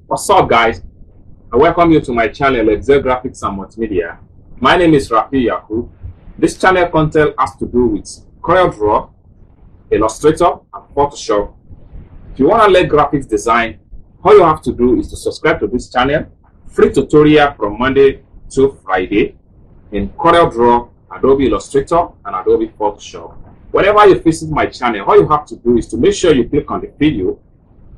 What's up, guys? I welcome you to my channel, Excel Graphics and Multimedia. My name is Rafi Yakub. This channel content has to do with CorelDRAW, Illustrator, and Photoshop. If you want to learn graphics design, all you have to do is to subscribe to this channel. Free tutorial from Monday to Friday in CorelDRAW, Adobe Illustrator, and Adobe Photoshop. Whenever you visit my channel, all you have to do is to make sure you click on the video.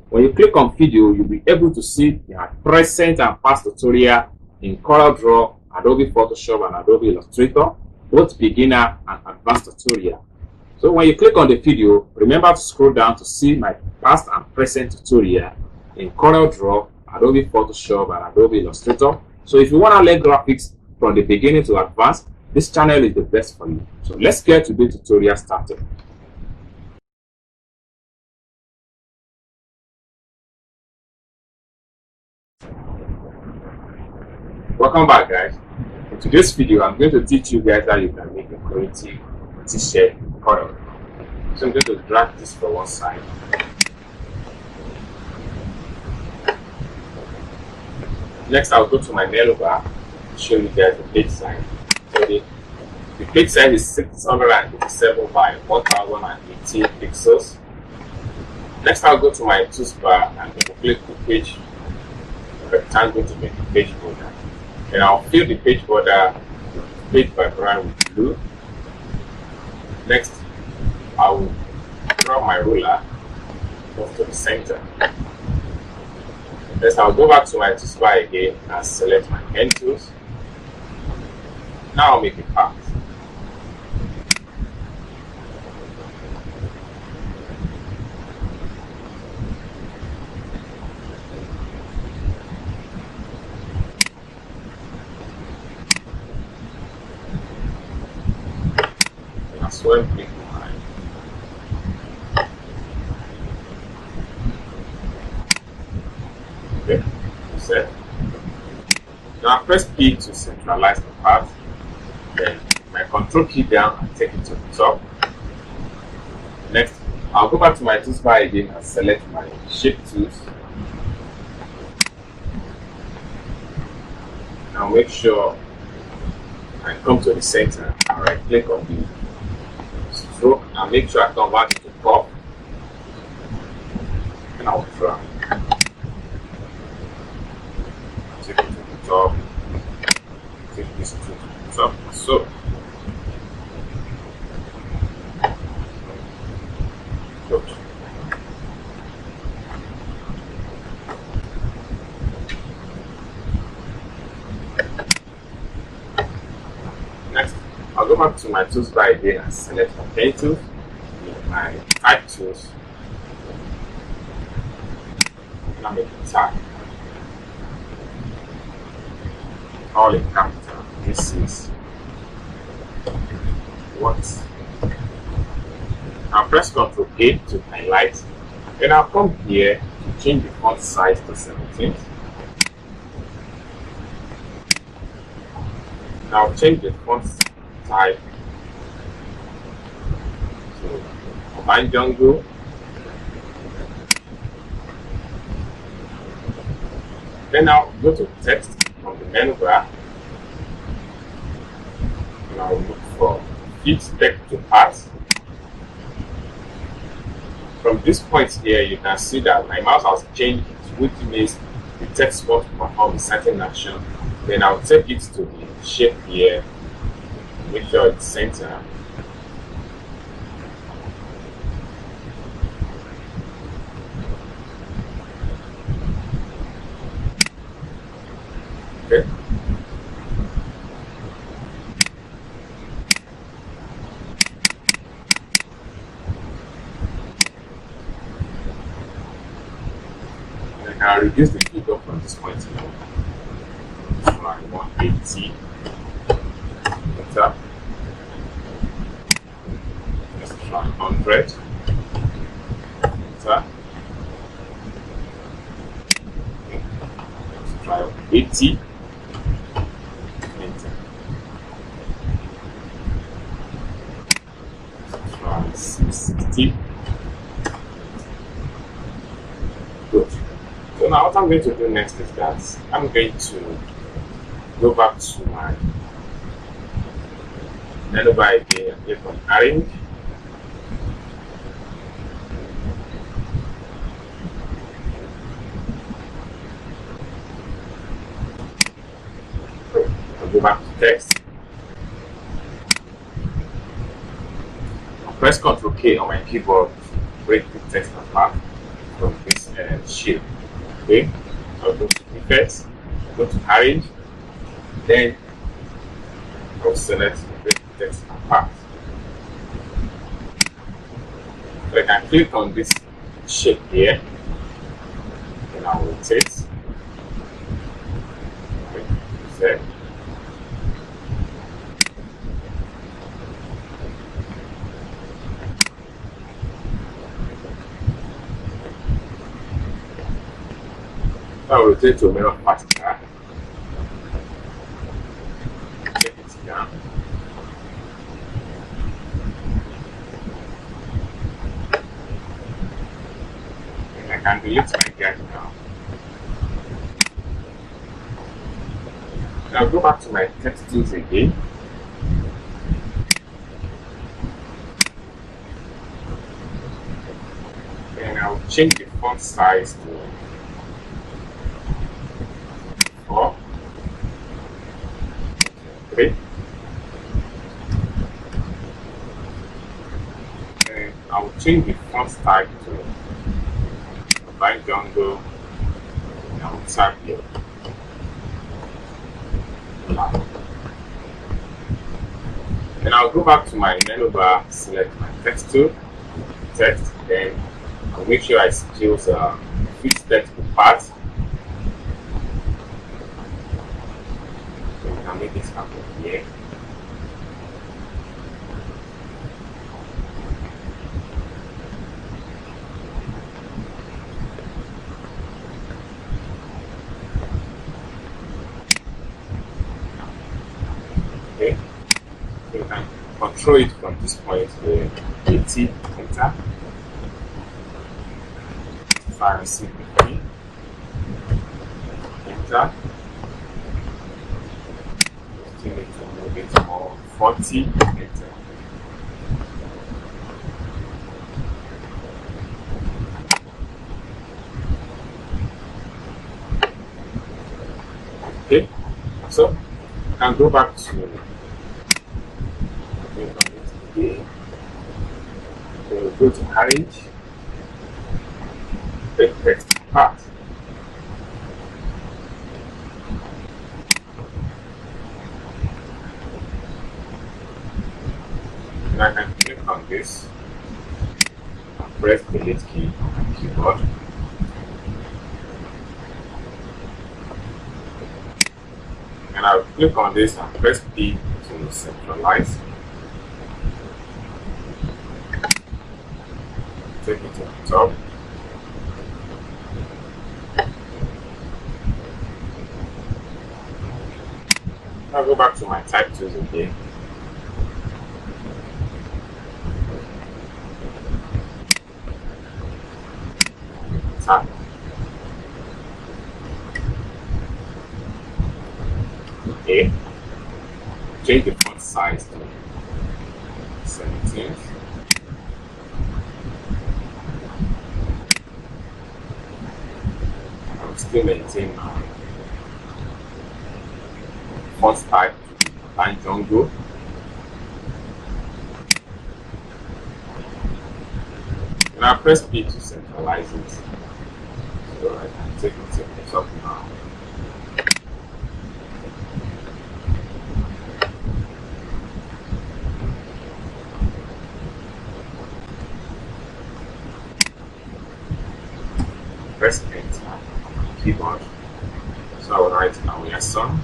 When you click on video, you'll be able to see the present and past tutorial in CorelDRAW, Adobe Photoshop, and Adobe Illustrator, both beginner and advanced tutorial. So when you click on the video, remember to scroll down to see my past and present tutorial in CorelDRAW, Adobe Photoshop, and Adobe Illustrator. So if you want to learn graphics from the beginning to advanced, this channel is the best for you. So let's get today's tutorial started. Welcome back, guys. In today's video, I'm going to teach you guys how you can make a creative t-shirt Corel. So I'm going to drag this for one side. Next, I'll go to my menu bar to show you guys the page size. So the page size is 687 by 1018 pixels. Next, I'll go to my toolbar and click the page rectangle to make the page border. And I'll fill the page border with page background with blue. Next, I will draw my ruler off to the center. Next, I'll go back to my toolbar again and select my hand tools. Now I'll make a path. Swim click line. Okay, set. Now press P to centralize the path. Then my control key down and take it to the top. Next, I'll go back to my toolbar again and select my shape tools. Now make sure I come to the center and right click on the stroke and make sure I convert it to curve, and I'll drag. Take it to the top, take this to the top, so. Good. Next, I'll go back to my toolbar again and select my pen tool with my type tools. And I'll make a tag. All in capital. This is what. I'll press Ctrl A to highlight. Then I'll come here to change the font size to 17. Now change the font type to Command Jungle. Then I'll go to text from the menu bar and I'll look for Fit Text to Path. From this point here, you can see that my mouse has changed, which means the text wants to perform a certain action. Then I'll take it to the shape here. Make sure it's center. Okay. And I'll reduce the figure from this point here. Try 180. Enter. Let's try 100. Enter. Let's try 80. Enter. Let's try 60. Good. So now what I'm going to do next is that I'm going to go back to my menu bar again and click on arrange. I'll go back to text. I'll press Ctrl K on my keyboard to break the text apart from this shape. Okay, I'll go to effects, go to arrange, then I'll select break the text apart. So I can click on this shape here, and I'll rotate. Okay, I'll rotate to mirror particle. Take it down. And I can delete my guide now. Now go back to my text tools again. And I'll change the font size to 4, 3. And I'll change the font type to Line Jungle, and I'll type here. And I'll go back to my menu bar, select my text tool, text, then I'll make sure I choose fit text part. So we can make this happen here. Okay, so you can control it from this point to 80, enter. File CPP, enter. Still need to move it more 40, enter. Okay, so I can go back to go to arrange, take text part. And I can click on this and press the delete key on my keyboard. And I'll click on this and press P to centralize. Take it to the top. I'll go back to my type tools again. Tap. Okay. Change the font size to 17. I'll still maintain my font type to Line Jungle. And I'll press P to centralize it. So I can take it to the top now. Press enter on my keyboard. So I will write our song.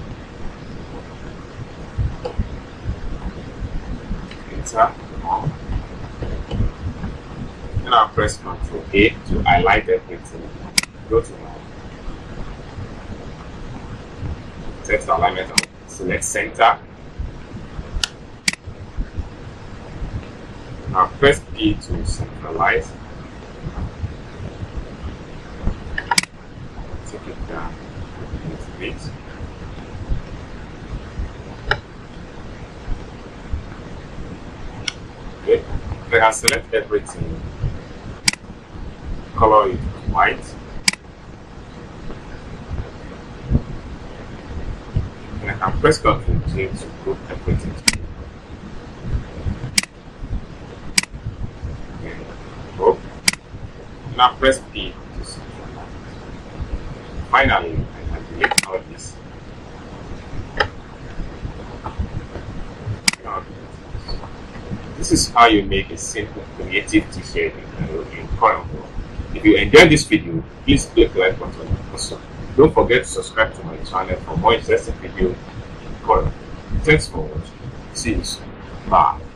Enter on. And I'll press Ctrl A to highlight everything. Go to my text alignment and select center. I'll press P to centralize. can move it. Okay, I can select everything, color it white, and I can press Ctrl J to group everything. Okay. Oh. Now press P to see. Finally, I can delete all this. Now, this is how you make a simple creative t-shirt in CorelDRAW. If you enjoyed this video, please click the like button. Also, don't forget to subscribe to my channel for more interesting videos in Corel. Thanks for watching. See you soon. Bye.